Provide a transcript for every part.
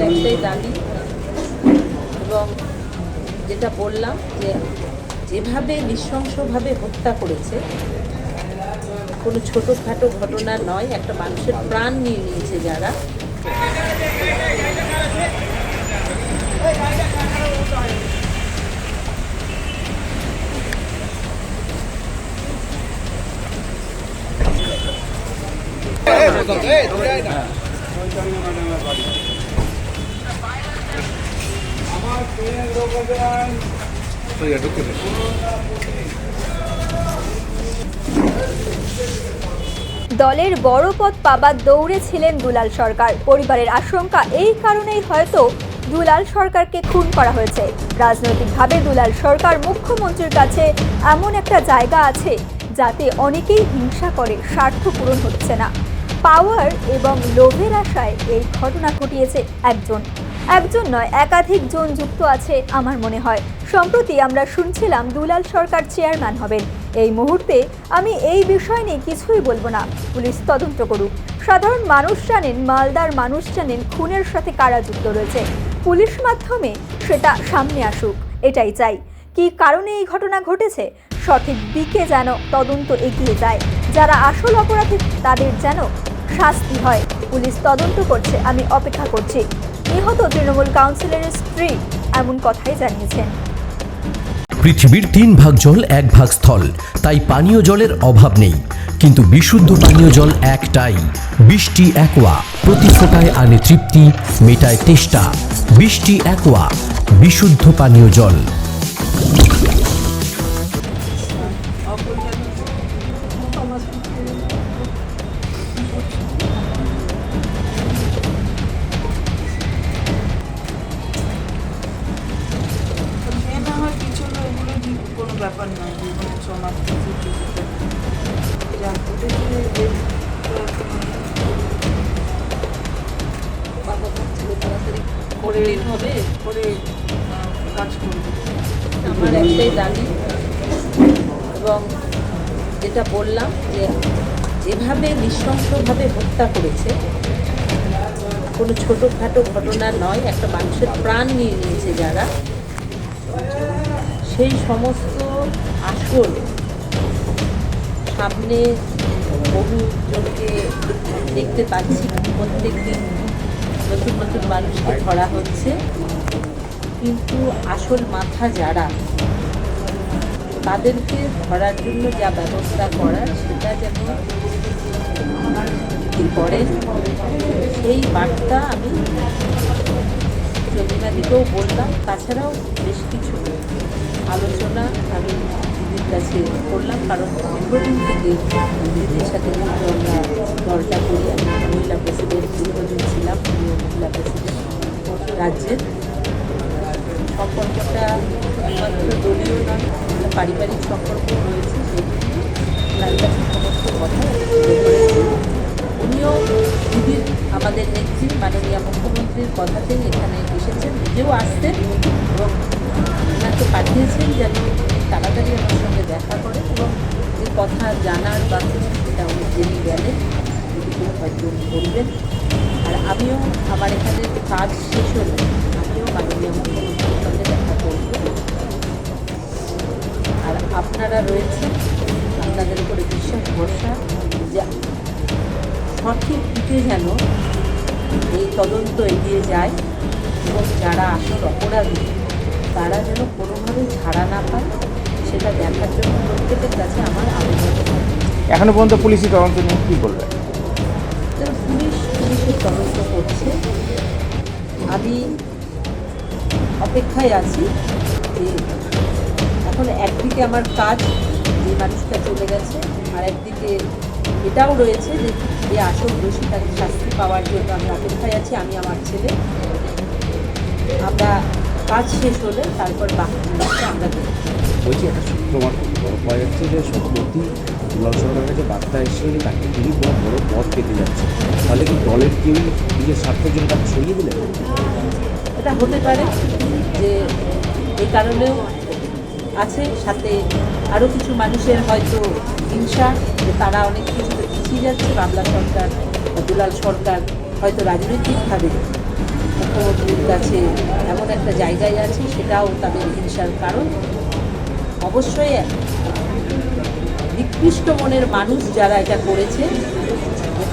একটাই দাবি, এবং যেটা বললাম যে যেভাবে নৃশংসভাবে হত্যা করেছে, কোনো ছোটোখাটো ঘটনা নয়, একটা মানুষের প্রাণ নিয়ে নিয়েছে যারা। দলের বড় পদ পাবার দৌড়ে ছিলেন দুলাল সরকার। পরিবারের আশঙ্কা এই কারণেই হয়তো দুলাল সরকারকে খুন করা হয়েছে। রাজনৈতিকভাবে দুলাল সরকার মুখ্যমন্ত্রীর কাছে এমন একটা জায়গা আছে যাতে অনেকেই হিংসা করে, স্বার্থ পূরণ হচ্ছে না। পাওয়ার এবং লোভের আশায় এই ঘটনা ঘটিয়েছে একজন নয়, একাধিক জন যুক্ত আছে আমার মনে হয়। সম্প্রতি আমরা শুনছিলাম দুলাল সরকার চেয়ারম্যান হবেন। এই মুহূর্তে আমি এই বিষয় নিয়ে কিছুই বলবো না, পুলিশ তদন্ত করুক। সাধারণ মানুষ জানেন, মালদার মানুষ জানেন খুনের সাথে কারা যুক্ত রয়েছে। পুলিশ মাধ্যমে সেটা সামনে আসুক, এটাই চাই। কী কারণে এই ঘটনা ঘটেছে সঠিক দিকে যেন তদন্ত এগিয়ে যায়, যারা আসল অপরাধী তাদের যেন শাস্তি হয়। পুলিশ তদন্ত করছে, আমি অপেক্ষা করছি। নিহত তৃণমূল কাউন্সিলরের স্ত্রী এমন কথাই জানিয়েছেন। পৃথিবীর 3 ভাগ জল 1 ভাগ স্থল, তাই পানীয় জলের অভাব নেই। কিন্তু বিশুদ্ধ পানীয় জল একটাই, বৃষ্টি অ্যাকোয়া। প্রতি ফোঁটায় আনে তৃপ্তি, মেটায় তেষ্টা। বৃষ্টি অ্যাকোয়া, বিশুদ্ধ পানীয় জল। কোনো ব্যাপার নয়, জীবনের সমাপ্ত যা ঘটেছে তাড়াতাড়ি করে হবে, করে কাজ করবে, আমার একটাই দাবি। এবং যেটা বললাম যে যেভাবে নৃশংসভাবে হত্যা করেছে, কোনো ছোটোখাটো ঘটনা নয়, একটা মানুষের প্রাণ নিয়ে নিয়েছে যারা, সেই সমস্ত আসল সামনে বহুজনকে দেখতে পাচ্ছি। প্রত্যেক দিন নতুন নতুন মানুষকে ধরা হচ্ছে, কিন্তু আসল মাথা যারা, তাদেরকে ধরার জন্য যা ব্যবস্থা করার সেটা যেন করেন, সেই বার্তা আমি চন্দ্রিমাদিকেও বললাম। তাছাড়াও বেশ কিছু আলোচনা আমি দিদির কাছে করলাম, কারণ দীর্ঘদিন থেকে দিদির সাথে কিন্তু আমরা দলটা করি। আমি মহিলা প্রেসিডেন্ট দীর্ঘদিন ছিলাম, মহিলা প্রেসিডেন্ট রাজ্যের। সম্পর্কটা শুধুমাত্র দলীয় নয়, পারিবারিক সম্পর্ক রয়েছে। সেই তার কাছে সমস্ত কথা উনিও দিদির, আমাদের নেত্রী মাননীয় মুখ্যমন্ত্রীর কথাতেই এখানে এসেছেন, নিজেও আসতেন এবং ওনাকে পাঠিয়েছেন যেন তাড়াতাড়ি আমার সঙ্গে দেখা করেন এবং যে কথা জানার বা সেটা উনি জেনে গেলেন, এগুলো হয়তো উনি বলবেন। আর আমিও আমার এখানে কাজ শেষ হলে আমিও মাননীয় মুখ্যমন্ত্রীর সঙ্গে দেখা করব। আর আপনারা রয়েছেন, আপনাদের উপরে বিশ্বাস ভরসা যে সঠিক দিকে যেন এই তদন্ত এগিয়ে যায় এবং যারা আসল অপরাধী তারা যেন কোনোভাবেই ছাড়া না পায়, সেটা দেখার জন্য প্রত্যেকের কাছে আমার আবেদন থাকে। এখনো পর্যন্ত পুলিশি তদন্ত নিয়ে কী বলবে? পুলিশের তদন্ত করছে, আমি অপেক্ষায় আছি। যে এখন একদিকে আমার কাজ, যে মানুষটা চলে গেছে, আর একদিকে এটাও রয়েছে যে আসল দোষী তাকে শাস্তি পাওয়ার জন্য আমি অপেক্ষায় আছি। আমি আমার ছেলে, আমরা কাজ শেষ হলে তারপর বাকি জিনিসটা আমরা দেখব। বলছি একটা সূত্র মারফত পাওয়া যাচ্ছে যে সম্প্রতি দুলাল সরকারের কাছে বার্তা এসেছিল যে তাকে তিনি বড় পদ পেতে যাচ্ছে, তাহলে কি দলের কেউ নিজের স্বার্থের জন্য তাকে সরিয়ে দিলেন? এটা হতে পারে যে এই কারণেও আছে, সাথে আরও কিছু মানুষের হয়তো হিংসা, যে তারা অনেক কিছুতে পিছিয়ে যাচ্ছে। বাংলা সরকার বা দুলাল সরকার হয়তো রাজনৈতিকভাবে মুখ্যমন্ত্রীর কাছে এমন একটা জায়গায় আছে, সেটাও তাদের হিংসার কারণ। অবশ্যই নিকৃষ্ট মনের মানুষ যারা এটা করেছে,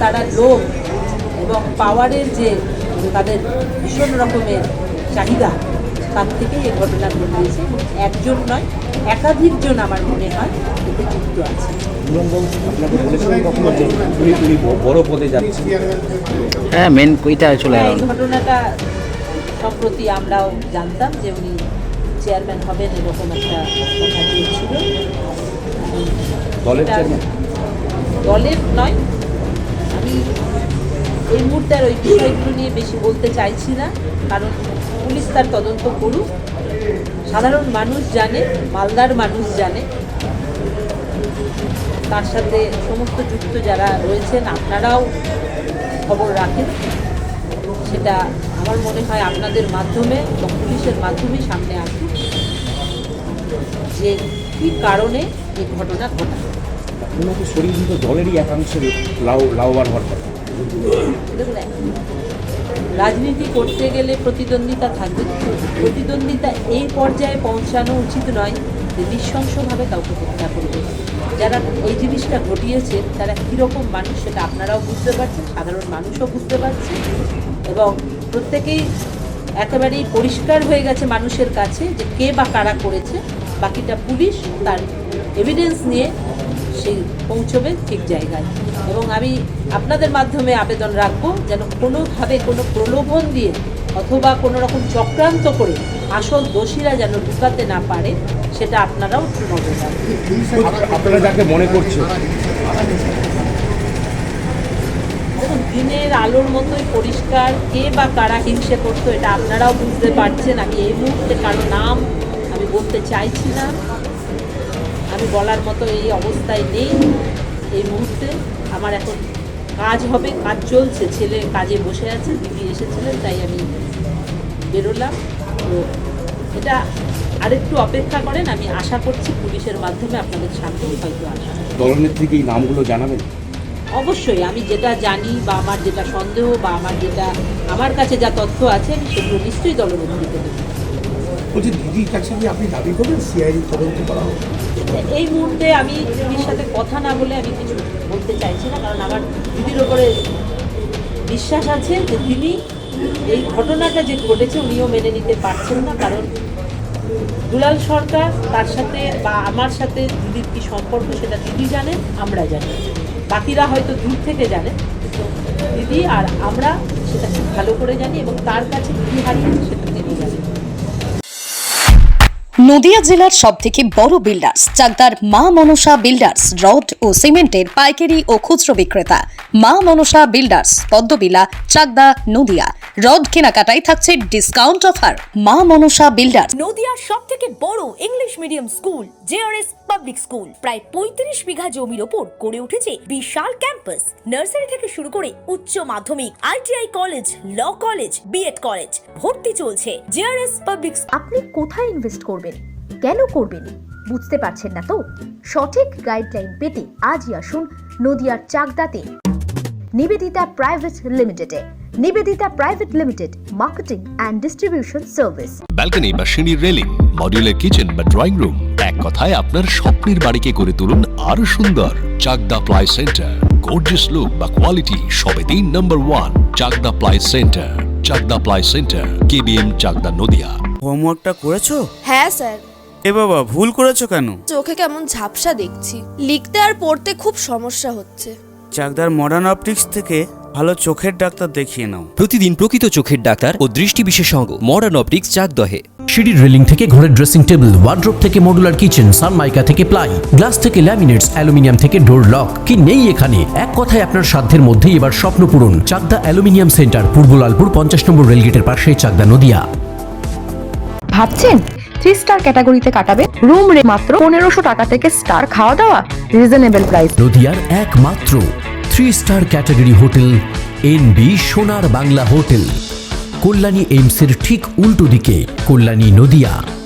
তারা লোভ এবং পাওয়ারের যে তাদের ভীষণ রকমের চাহিদা, তার থেকেই এই ঘটনা ঘটিয়েছে। একজন নয়, একাধিকজন আমার মনে হয় এতে যুক্ত আছে। দুলালবাবু আপনাকে বলেছিলেন কখনো যে উনি বড় পদে যাচ্ছেন? হ্যাঁ, মেন কইটা চলে হ্যাঁ, গেল। এই ঘটনাটা সম্প্রতি আমরাও জানতাম যে উনি চেয়ারম্যান হবেন, এরকম একটা কথা চলছিল। দলের এটা চেয়ারম্যান? দলের নয়, আমি এই মুহূর্তে আর ওই বিষয়গুলো নিয়ে বেশি বলতে চাইছি না, কারণ পুলিশ তার তদন্ত করুক। সাধারণ মানুষ জানে, মালদার মানুষ জানে, তার সাথে সমস্ত যুক্ত যারা রয়েছেন আপনারাও খবর রাখেন। সেটা আমার মনে হয় আপনাদের মাধ্যমে এবং পুলিশের মাধ্যমে সামনে আসুক যে কী কারণে এই ঘটনা ঘটা। ওনাকে সরিয়ে দিতে দলেরই একাংশের লাভবান হওয়ার কথা। দেখুন, রাজনীতি করতে গেলে প্রতিদ্বন্দ্বিতা থাকবে। প্রতিদ্বন্দ্বিতা এই পর্যায়ে পৌঁছানো উচিত নয় যে নৃশংসভাবে কাউকে হত্যা করবে। যারা এই জিনিসটা ঘটিয়েছে তারা কীরকম মানুষ সেটা আপনারাও বুঝতে পারছেন, সাধারণ মানুষও বুঝতে পারছে, এবং প্রত্যেকেই একেবারেই পরিষ্কার হয়ে গেছে মানুষের কাছে যে কে বা কারা করেছে। বাকিটা পুলিশ তার এভিডেন্স নিয়ে সেই পৌঁছবে ঠিক জায়গায়। এবং আমি আপনাদের মাধ্যমে আবেদন রাখবো যেন কোনোভাবে কোনো প্রলোভন দিয়ে অথবা কোনো রকম চক্রান্ত করে আসল দোষীরা যেন লুকাতে না পারে, সেটা আপনারাও একটু নজর রাখবেন। আপনারা যাকে মনে করছেন, দেখুন, দিনের আলোর মতোই পরিষ্কার কে বা কারা হিংসে করতো এটা আপনারাও বুঝতে পারছেন। আমি এই মুহূর্তে কারো নাম আমি বলতে চাইছি না, আমি বলার মতো এই অবস্থায় নেই এই মুহূর্তে। আমার এখন কাজ হবে, কাজ চলছে, ছেলে কাজে বসে আছে, দিদি এসেছিলেন তাই আমি বেরোলাম। তো এটা আরেকটু অপেক্ষা করেন, আমি আশা করছি পুলিশের মাধ্যমে আপনাদের সামনেই হয়তো আসা। দলনেত্রীকে এই নামগুলো জানাবেন? অবশ্যই আমি যেটা জানি বা আমার যেটা সন্দেহ বা আমার কাছে যা তথ্য আছে আমি সেগুলো নিশ্চয়ই দলনেত্রীকে দেবো। বলছি, দিদির কাছে কি আপনি দাবি করবেন সিআইডি তদন্ত করা হোক? এই মুহূর্তে আমি দিদির সাথে কথা না বলে আমি কিছু বলতে চাইছি না, কারণ আমার দিদির ওপরে বিশ্বাস আছে যে তিনি এই ঘটনাটা যে ঘটেছে উনিও মেনে নিতে পারছেন না। কারণ দুলাল সরকার তার সাথে বা আমার সাথে দিদির কী সম্পর্ক সেটা দিদি জানেন, আমরা জানি, বাকিরা হয়তো দূর থেকে জানেন, কিন্তু দিদি আর আমরা সেটা খুব ভালো করে জানি এবং তার কাছে দিদি হারিয়েছে সেটা তিনি জানেন। নদিয়া জেলার সবথেকে বড় বিল্ডার্স চাকদার মা মনসা বিল্ডার্স রড ও সিমেন্টের পাইকারি ও খুচরো বিক্রেতা। মা মনসা বিল্ডার্স, পদ্মবিলা, চাকদা, নদিয়া। রড কেনাকাটায় থাকছে ডিসকাউন্ট অফার। মা মনসা বিল্ডার্স। নদিয়ার সবথেকে বড় English medium school JRS public school প্রায় 35 বিঘা জমির ওপর গড়ে উঠেছে বিশাল ক্যাম্পাস। নার্সারি থেকে শুরু করে উচ্চ মাধ্যমিক, ITI college, law college, BEd college ভর্তি চলছে। JRS public. আপনি কোথায় ইনভেস্ট করবেন, কেন করবেন বুঝতে পারছেন না তো? সঠিক গাইডলাইন পেতে আজই আসুন নদিয়ার চাকদাতে নিবেদিতা প্রাইভেট লিমিটেডে। Nivedita private limited, marketing and distribution service. Balcony বা সিঁড়ির রেলিং, মডিউলার কিচেন বা ড্রয়িং রুম, এক কথায় আপনার স্বপ্নের বাড়িকে করে তুলুন আরো সুন্দর। Chakdah ply centre, gorgeous look বা কোয়ালিটি সবে 3 number 1 Chakdah ply centre. Chakdah ply centre, KBM, Chakdah, Nadia. হোমওয়ার্কটা করেছো? হ্যাঁ স্যার। এ বাবা, ভুল করেছো কেন? চোখে কেমন ঝাপসা দেখছি, লিখতে আর পড়তে খুব সমস্যা হচ্ছে। চাকদার মডার্ন অপটিক্স থেকে ভালো চোখের ডাক্তার দেখিয়ে নাও। প্রতিদিন প্রকৃত চোখের ডাক্তার ও দৃষ্টি বিশেষজ্ঞ মডার্ন অপটিক্স চাকদহে। সিঁড়ির রেলিং থেকে ঘরের ড্রেসিং টেবিল, ওয়ার্ড্রোব থেকে মডুলার কিচেন, সানমাইকা থেকে প্লাই, গ্লাস থেকে ল্যামিনেটস, অ্যালুমিনিয়াম থেকে ডোর লক, কি নেই এখানে? এক কথায় আপনার সাধ্যের মধ্যেই এবার স্বপ্ন পূরণ। চাকদা অ্যালুমিনিয়াম সেন্টার, পূর্ব লালপুর 50 নম্বর রেলগেটের পাশে, চাকদা, নদিয়া। ভাবছেন 3 স্টার ক্যাটাগরিতে কাটাবে? রুম রে মাত্র 1500 টাকা থেকে স্টার, খাওয়া দাওয়া রিজনেবল প্রাইস। নদিয়ার একমাত্র 3 স্টার ক্যাটাগরি হোটেল এনবি সোনার বাংলা হোটেল, কল্যাণী এইমসের ঠিক উল্টো দিকে, কল্যাণী, নদিয়া।